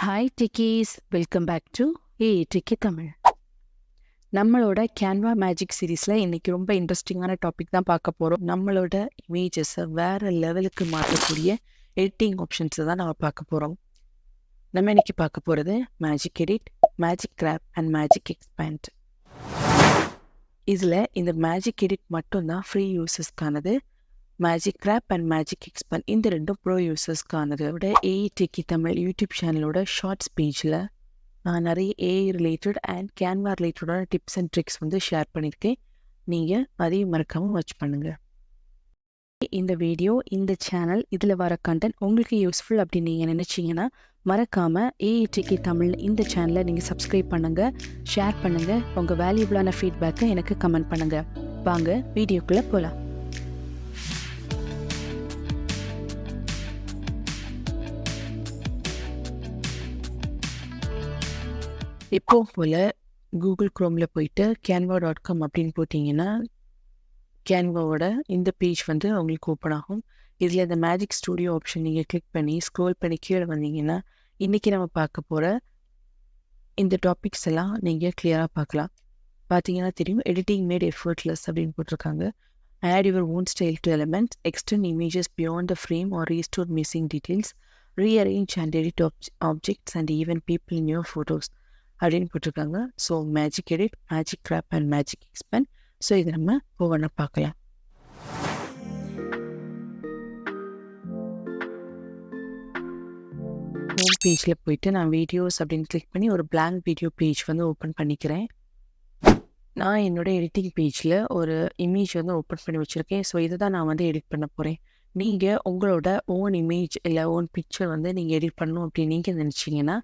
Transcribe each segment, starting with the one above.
Hi techies, welcome back to AI Techie Tamil. நம்மளோட Canva magic சீரீஸில் இன்றைக்கி ரொம்ப இன்ட்ரெஸ்டிங்கான டாபிக் தான் பார்க்க போகிறோம். நம்மளோட இமேஜஸை வேறு லெவலுக்கு மாற்றக்கூடிய எடிட்டிங் ஆப்ஷன்ஸை தான் நம்ம பார்க்க போகிறோம். நம்ம இன்றைக்கி பார்க்க போகிறது magic edit, magic graph and magic expand. இதில் இந்த மேஜிக் எடிட் மட்டும்தான் ஃப்ரீ யூசஸ்க்கானது. Magic graph and magic expand இந்த ரெண்டும் ப்ரோ யூசர்ஸ்க்கானது. விட AI Techie தமிழ் யூடியூப் சேனலோட ஷார்ட்ஸ் பேஜில் நான் நிறைய AI ரிலேட்டட் அண்ட் கேன்வா ரிலேட்டடான டிப்ஸ் அண்ட் ட்ரிக்ஸ் வந்து ஷேர் பண்ணியிருக்கேன். நீங்கள் அதையும் மறக்காமல் வாட்ச் பண்ணுங்கள். இந்த வீடியோ, இந்த சேனல், இதில் வர கண்டென்ட் உங்களுக்கு யூஸ்ஃபுல் அப்படின்னு நீங்கள் நினச்சிங்கன்னா மறக்காமல் AI Techie தமிழ் இந்த சேனலை நீங்கள் சப்ஸ்கிரைப் பண்ணுங்கள், ஷேர் பண்ணுங்கள், உங்கள் வேல்யூபிளான ஃபீட்பேக்கை எனக்கு கமெண்ட் பண்ணுங்கள். வாங்க வீடியோக்குள்ளே போகலாம். இப்போ போல் கூகுள் க்ரோமில் போயிட்டு canva.com அப்படின்னு போட்டிங்கன்னா கேன்வாவோட இந்த பேஜ் வந்து உங்களுக்கு ஓப்பன் ஆகும். இதில் இந்த மேஜிக் ஸ்டூடியோ ஆப்ஷன் நீங்கள் கிளிக் பண்ணி ஸ்க்ரோல் பண்ணி கீழே வந்தீங்கன்னா இன்றைக்கி நம்ம பார்க்க போகிற இந்த டாபிக்ஸ் எல்லாம் நீங்கள் கிளியராக பார்க்கலாம். பார்த்தீங்கன்னா தெரியும், எடிட்டிங் மேட் எஃபர்ட்லெஸ் அப்படின்னு போட்டிருக்காங்க. Add your own style to elements, extend images beyond the frame or restore missing details, rearrange and edit objects and even people in your photos அப்படின்னு போட்டிருக்காங்க. So magic edit, magic graph and magic expand. So இதை நம்ம ஒவ்வொன்றா பார்க்கலாம். Home பேஜில் போயிட்டு நான் videos அப்படின்னு கிளிக் பண்ணி ஒரு பிளாங்க் வீடியோ பேஜ் வந்து ஓப்பன் பண்ணிக்கிறேன். நான் என்னோடய எடிட்டிங் பேஜில் ஒரு இமேஜ் வந்து ஓப்பன் பண்ணி வச்சுருக்கேன். ஸோ இதை தான் நான் வந்து எடிட் பண்ண போகிறேன். நீங்கள் உங்களோட ஓன் இமேஜ் இல்லை ஓன் பிக்சர் வந்து நீங்கள் எடிட் பண்ணணும் அப்படின்னு நீங்கள் நினச்சிங்கன்னா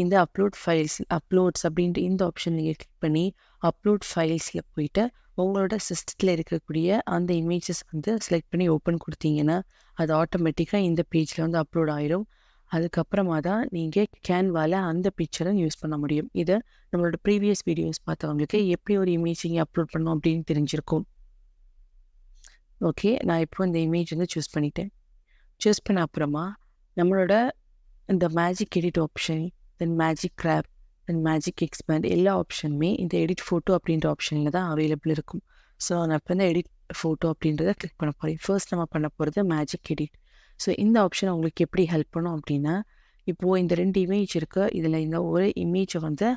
இந்த அப்லோட்ஸ் அப்படின்ட்டு இந்த ஆப்ஷன் நீங்கள் கிளிக் பண்ணி அப்லோட் ஃபைல்ஸில் போயிட்டு உங்களோட சிஸ்டத்தில் இருக்கக்கூடிய அந்த இமேஜஸ் வந்து செலக்ட் பண்ணி ஓப்பன் கொடுத்தீங்கன்னா அது ஆட்டோமேட்டிக்காக இந்த பேஜில் வந்து அப்லோட் ஆயிடும். அதுக்கப்புறமா தான் நீங்கள் கேன்வாவில் அந்த பிக்சரை யூஸ் பண்ண முடியும். இதை நம்மளோட ப்ரீவியஸ் வீடியோஸ் பார்த்தவங்களுக்கு எப்படி ஒரு இமேஜ் இங்கே அப்லோட் பண்ணணும் அப்படின்னு தெரிஞ்சிருக்கும். ஓகே, நான் இப்போ இந்த இமேஜ் வந்து சூஸ் பண்ணிட்டேன். சூஸ் பண்ண அப்புறமா நம்மளோட இந்த magic edit option, then magic graph and magic expand எல்லா ஆப்ஷனுமே இந்த எடிட் ஃபோட்டோ அப்படின்ற ஆப்ஷனில் தான் அவைலபிள் இருக்கும். ஸோ நான் இப்போ இந்த எடிட் ஃபோட்டோ அப்படின்றத கிளிக் பண்ண போகிறேன். ஃபர்ஸ்ட் நம்ம பண்ண போகிறது மேஜிக் எடிட். ஸோ இந்த ஆப்ஷன் உங்களுக்கு எப்படி ஹெல்ப் பண்ணும் அப்படின்னா, இப்போது இந்த 2 இமேஜ் இருக்குது. இதில் இந்த ஒரு இமேஜை வந்து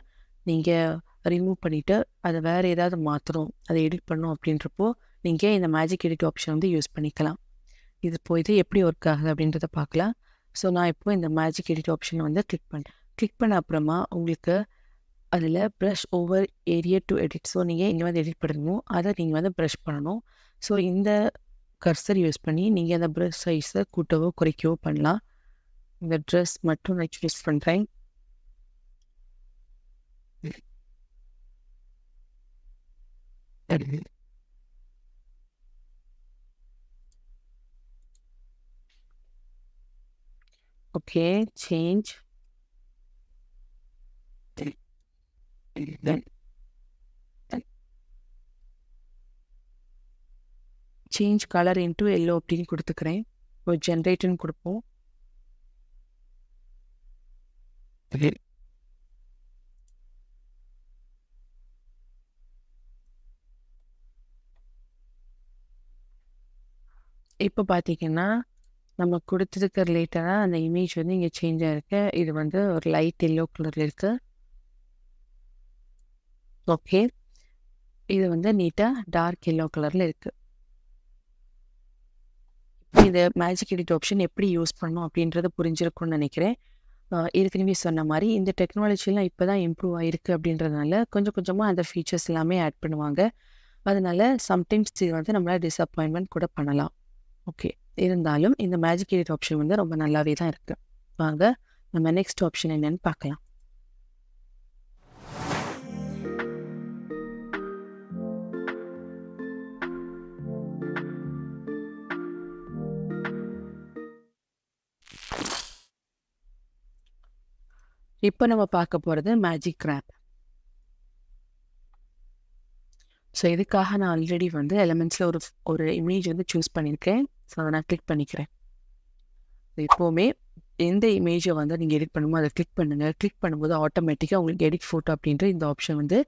நீங்கள் ரிமூவ் பண்ணிவிட்டு அதை வேறு ஏதாவது மாற்றணும், அதை எடிட் பண்ணணும் அப்படின்றப்போ நீங்கள் இந்த மேஜிக் எடிட் ஆப்ஷன் வந்து யூஸ் பண்ணிக்கலாம். இது எப்படி ஒர்க் ஆகுது அப்படின்றத பார்க்கலாம். ஸோ நான் இப்போ இந்த மேஜிக் எடிட் ஆப்ஷனை வந்து கிளிக் பண்ண அப்புறமா உங்களுக்கு அதில் brush over area to edit. So நீங்கள் இங்கே வந்து எடிட் பண்ணணும், அதை நீங்கள் வந்து ப்ரஷ் பண்ணணும். ஸோ இந்த கர்சர் யூஸ் பண்ணி நீங்கள் அந்த ப்ரஷ் சைஸை கூட்டவோ குறைக்கவோ பண்ணலாம். இந்த ட்ரெஸ் மட்டும் நான் யூஸ் பண்ணுறேன். Okay, change colour into yellow அப்படின்னு கொடுத்துக்கிறேன். ஒரு ஜென்ரேட்டுன்னு கொடுப்போம். இப்போ பார்த்தீங்கன்னா நம்ம கொடுத்துருக்க ரிலேட்டடாக அந்த இமேஜ் வந்து இங்கே சேஞ்ச் ஆகிருக்கு. இது வந்து ஒரு லைட் எல்லோ கலரில் இருக்குது. ஓகே, இது வந்து நீட்டாக டார்க் எல்லோ கலரில் இருக்குது. இப்போ இந்த மேஜிக் எடிட் ஆப்ஷன் எப்படி யூஸ் பண்ணணும் அப்படின்றத புரிஞ்சிருக்கும்னு நினைக்கிறேன். ஏற்கனவே சொன்ன மாதிரி இந்த டெக்னாலஜிலாம் இப்போ தான் இம்ப்ரூவ் ஆகிருக்கு அப்படின்றதுனால கொஞ்சம் கொஞ்சமாக அந்த ஃபீச்சர்ஸ் எல்லாமே ஆட் பண்ணுவாங்க. அதனால சம்டைம்ஸ் இது வந்து நம்மளால் டிஸப்பாயின்மெண்ட் கூட பண்ணலாம். ஓகே, இருந்தாலும் இந்த மேஜிக் எடிட் ஆப்ஷன் வந்து ரொம்ப நல்லாவே தான் இருக்குது. வாங்க நம்ம நெக்ஸ்ட் ஆப்ஷன் என்னன்னு பார்க்கலாம். இப்போ நம்ம பார்க்க போகிறது மேஜிக் கிராப். ஸோ இதுக்காக நான் ஆல்ரெடி வந்து எலிமெண்ட்ஸில் ஒரு இமேஜ் வந்து சூஸ் பண்ணியிருக்கேன். ஸோ அதை நான் கிளிக் பண்ணிக்கிறேன். எப்போவுமே எந்த இமேஜை வந்து நீங்கள் எடிட் பண்ணுமோ அதை கிளிக் பண்ணுங்கள். கிளிக் பண்ணும்போது ஆட்டோமேட்டிக்காக உங்களுக்கு எடிட் ஃபோட்டோ அப்படின்ற இந்த ஆப்ஷன் வந்து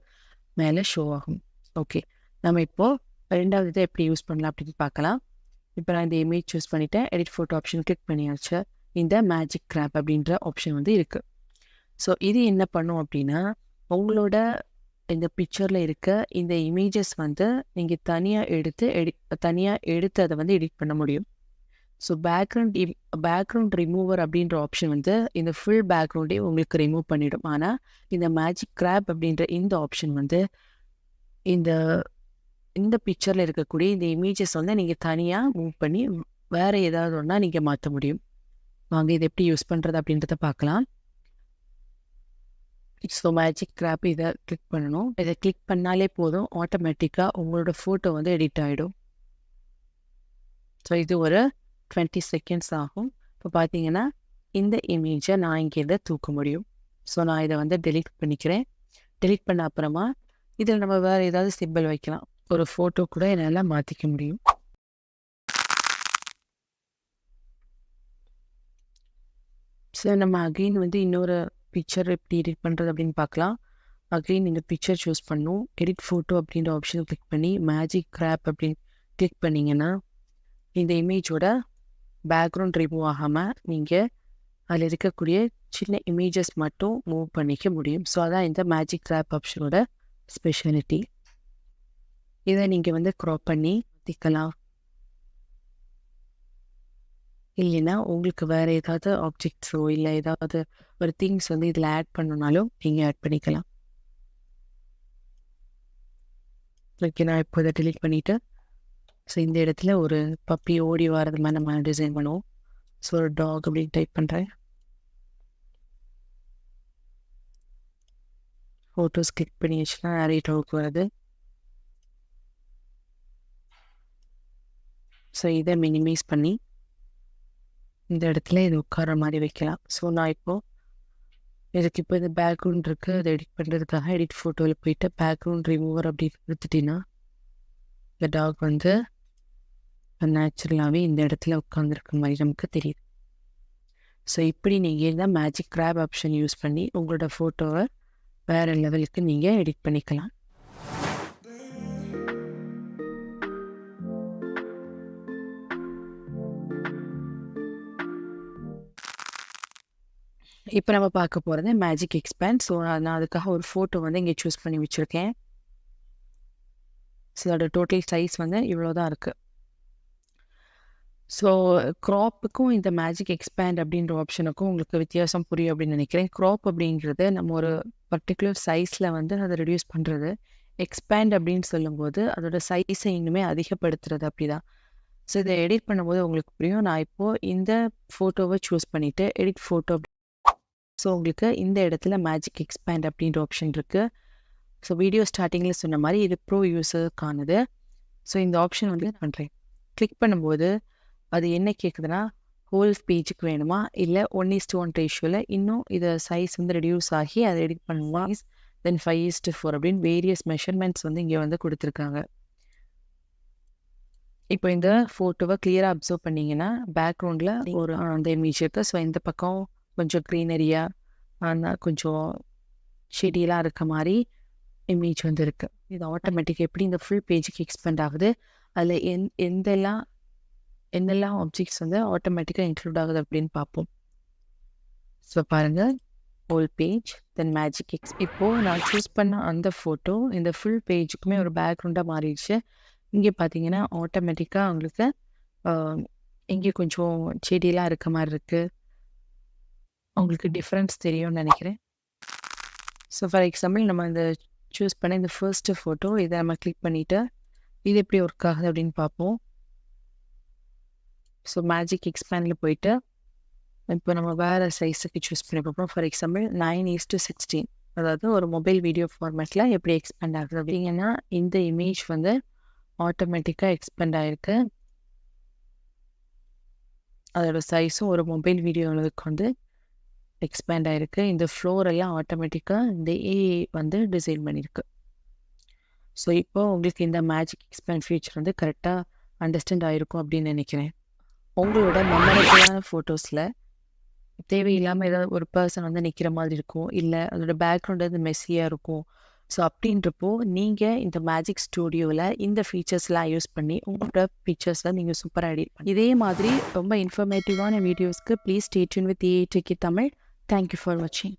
மேலே ஷோ ஆகும். ஓகே, நம்ம இப்போது 2வது இதை எப்படி யூஸ் பண்ணலாம் அப்படின்னு பார்க்கலாம். இப்போ நான் இந்த இமேஜ் சூஸ் பண்ணிவிட்டேன். எடிட் ஃபோட்டோ ஆப்ஷன் கிளிக் பண்ணியாச்சு. இந்த மேஜிக் கிராப் அப்படின்ற ஆப்ஷன் வந்து இருக்குது. ஸோ இது என்ன பண்ணும் அப்படின்னா, உங்களோட இந்த பிக்சரில் இருக்க இந்த இமேஜஸ் வந்து நீங்கள் தனியாக எடுத்து அதை வந்து எடிட் பண்ண முடியும். ஸோ பேக்ரவுண்ட் ரிமூவர் அப்படின்ற ஆப்ஷன் வந்து இந்த ஃபுல் பேக்ரவுண்டே உங்களுக்கு ரிமூவ் பண்ணிடும். ஆனால் இந்த மேஜிக் கிராப் அப்படின்ற இந்த ஆப்ஷன் வந்து இந்த இந்த பிக்சரில் இருக்கக்கூடிய இந்த இமேஜஸ் வந்து நீங்கள் தனியாக மூவ் பண்ணி வேறு ஏதாவது ஒன்றா நீங்கள் மாற்ற முடியும். வாங்க இதை எப்படி யூஸ் பண்ணுறது அப்படின்றத பார்க்கலாம். ஸோ மேஜிக் கிராப் இதை கிளிக் பண்ணணும். இதை கிளிக் பண்ணாலே போதும், ஆட்டோமேட்டிக்காக உங்களோட ஃபோட்டோ வந்து எடிட் ஆகிடும். ஸோ இது ஒரு 20 செகண்ட்ஸ் ஆகும். இப்போ பார்த்தீங்கன்னா இந்த இமேஜை நான் இங்கேருந்து தூக்க முடியும். ஸோ நான் இதை வந்து டெலீட் பண்ணிக்கிறேன். டெலீட் பண்ண அப்புறமா இதில் நம்ம வேறு ஏதாவது சிம்பிள் வைக்கலாம். ஒரு ஃபோட்டோ கூட என்னால் மாற்றிக்க முடியும். ஸோ நம்ம அகெயின் வந்து இன்னொரு பிக்சர் எப்படி எடிட் பண்ணுறது அப்படின்னு பார்க்கலாம். அகெயின் இந்த பிக்சர் சூஸ் பண்ணணும். எடிட் ஃபோட்டோ அப்படின்ற ஆப்ஷனை கிளிக் பண்ணி மேஜிக் கிராப் அப்படின்னு கிளிக் பண்ணிங்கன்னா இந்த இமேஜோட பேக்ரவுண்ட் ரிமூவ் ஆகாமல் நீங்கள் அதில் இருக்கக்கூடிய சின்ன இமேஜஸ் மட்டும் மூவ் பண்ணிக்க முடியும். ஸோ அதான் இந்த மேஜிக் கிராப் ஆப்ஷனோட ஸ்பெஷாலிட்டி. இதை நீங்கள் வந்து க்ராப் பண்ணி மாற்றிக்கலாம். இல்லைன்னா உங்களுக்கு வேறு ஏதாவது ஆப்ஜெக்ட்ஸோ இல்லை ஏதாவது ஒரு திங்ஸ் வந்து இதில் ஆட் பண்ணணுனாலும் நீங்கள் ஆட் பண்ணிக்கலாம். ஓகே, நான் இப்போ இதை டெலீட் பண்ணிவிட்டு ஸோ இந்த இடத்துல ஒரு பப்பி ஓடி வரது மாதிரி நம்ம டிசைன் பண்ணுவோம். ஸோ ஒரு டாக் அப்படின்னு டைப் பண்ணுறேன். ஃபோட்டோஸ் கிளிக் பண்ணி வச்சுன்னா நிறைய டாக் வருது. ஸோ இதை மினிமைஸ் பண்ணி இந்த இடத்துல இது உட்கார மாதிரி வைக்கலாம். ஸோ நான் இப்போது இதுக்கு இப்போ இந்த பேக்ரவுண்ட் இருக்குது, அதை எடிட் பண்ணுறதுக்காக எடிட் ஃபோட்டோவில் போயிட்டு பேக்ரவுண்ட் ரிமூவர் அப்படின்னு கொடுத்துட்டிங்கன்னா இந்த டாக் வந்து நேச்சுரலாகவே இந்த இடத்துல உட்காந்துருக்க மாதிரி நமக்கு தெரியுது. ஸோ இப்படி நீங்கள் தான் மேஜிக் கிராப் ஆப்ஷன் யூஸ் பண்ணி உங்களோட ஃபோட்டோவை வேறு லெவலுக்கு நீங்கள் எடிட் பண்ணிக்கலாம். இப்போ நம்ம பார்க்க போகிறது மேஜிக் எக்ஸ்பேண்ட். ஸோ நான் அதுக்காக ஒரு ஃபோட்டோ வந்து இங்கே சூஸ் பண்ணி வச்சுருக்கேன். ஸோ அதோட டோட்டல் சைஸ் வந்து இவ்வளோ தான் இருக்குது. ஸோ க்ராப்புக்கும் இந்த மேஜிக் எக்ஸ்பேண்ட் அப்படின்ற ஆப்ஷனுக்கும் உங்களுக்கு வித்தியாசம் புரியும் அப்படின்னு நினைக்கிறேன். க்ராப் அப்படின்றது நம்ம ஒரு பர்டிகுலர் சைஸில் வந்து அதை ரெடியூஸ் பண்ணுறது. எக்ஸ்பேண்ட் அப்படின்னு சொல்லும்போது அதோட சைஸை இன்னுமே அதிகப்படுத்துறது அப்படி தான். ஸோ இதை எடிட் பண்ணும்போது உங்களுக்கு புரியும். நான் இப்போது இந்த ஃபோட்டோவை சூஸ் பண்ணிவிட்டு எடிட் ஃபோட்டோ. ஸோ உங்களுக்கு இந்த இடத்துல மேஜிக் எக்ஸ்பேண்ட் அப்படின்ற ஆப்ஷன் இருக்குது. ஸோ வீடியோ ஸ்டார்டிங்கில் சொன்ன மாதிரி இது ப்ரோ யூஸருக்கானது. ஸோ இந்த ஆப்ஷன் வந்து பண்ணுறேன். கிளிக் பண்ணும்போது அது என்ன கேட்குதுன்னா, ஹோல் பேஜுக்கு வேணுமா இல்லை 1:1 ரேஷியோவில் இன்னும் இதை சைஸ் வந்து ரெடியூஸ் ஆகி அதை எடிட் பண்ணுமா, தென் 5:4 அப்படின்னு வேரியஸ் மெஷர்மெண்ட்ஸ் வந்து இங்கே வந்து கொடுத்துருக்காங்க. இப்போ இந்த ஃபோட்டோவை கிளியராக அப்சர்வ் பண்ணிங்கன்னா பேக்ரவுண்டில் ஒரு அந்த இமேஜ் இருக்குது. ஸோ இந்த பக்கம் கொஞ்சம் க்ரீனரியாக ஆனால் கொஞ்சம் செடியெல்லாம் இருக்க மாதிரி இமேஜ் வந்து இருக்குது. இது ஆட்டோமேட்டிக் எப்படி இந்த ஃபுல் பேஜுக்கு எக்ஸ்பெண்ட் ஆகுது, அதில் என்னெல்லாம் ஆப்ஜெக்ட்ஸ் வந்து ஆட்டோமேட்டிக்காக இன்க்ளூட் ஆகுது அப்படின்னு பார்ப்போம். ஸோ பாருங்கள், ஹோல் பேஜ் தென் மேஜிக் இப்போது நான் சூஸ் பண்ண அந்த ஃபோட்டோ இந்த ஃபுல் பேஜுக்குமே ஒரு பேக்ரவுண்டாக மாறிடுச்சு. இங்கே பார்த்தீங்கன்னா ஆட்டோமேட்டிக்காக உங்களுக்கு இங்கே கொஞ்சம் செடியெல்லாம் இருக்க மாதிரி இருக்குது. உங்களுக்கு டிஃப்ரென்ஸ் தெரியும்னு நினைக்கிறேன். ஸோ ஃபார் எக்ஸாம்பிள் நம்ம இந்த சூஸ் பண்ண இந்த ஃபர்ஸ்ட்டு ஃபோட்டோ இதை நம்ம கிளிக் பண்ணிவிட்டு இது எப்படி ஒர்க் ஆகுது அப்படின்னு பார்ப்போம். ஸோ மேஜிக் எக்ஸ்பேண்டில் போயிட்டு இப்போ நம்ம வேறு சைஸுக்கு சூஸ் பண்ணி பார்ப்போம். ஃபார் எக்ஸாம்பிள் 9:16, அதாவது ஒரு மொபைல் வீடியோ ஃபார்மேட்டில் எப்படி எக்ஸ்பேண்ட் ஆகுது அப்படிங்கன்னா இந்த இமேஜ் வந்து ஆட்டோமேட்டிக்காக எக்ஸ்பேண்ட் ஆகிருக்கு. அதோட சைஸும் ஒரு மொபைல் வீடியோவுக்கு வந்து எக்ஸ்பேண்ட் ஆகிருக்கு. இந்த ஃப்ளோரெல்லாம் ஆட்டோமேட்டிக்காக இந்த ஏஐ வந்து டிசைன் பண்ணியிருக்கு. ஸோ இப்போ உங்களுக்கு இந்த மேஜிக் எக்ஸ்பேண்ட் ஃபீச்சர் வந்து கரெக்டாக அண்டர்ஸ்டாண்ட் ஆகிருக்கும் அப்படின்னு நினைக்கிறேன். உங்களோட மெமரபிளான ஃபோட்டோஸில் தேவையில்லாம ஏதாவது ஒரு பெர்சன் வந்து நிக்கிற மாதிரி இருக்கும். இல்ல அதோட பேக்ரவுண்ட் வந்து மெஸ்ஸியா இருக்கும். ஸோ அப்படின்றப்போ, நீங்க இந்த மேஜிக் ஸ்டூடியோல இந்த ஃபீச்சர்ஸ்லாம் யூஸ் பண்ணி உங்களோட பிக்சர்ஸ நீங்க சூப்பரா எடிட் இதே மாதிரி ரொம்ப இன்ஃபர்மேட்டிவான வீடியோஸ்க்கு please stay tune with AI techie Tamil. Thank you for வாட்சிங்.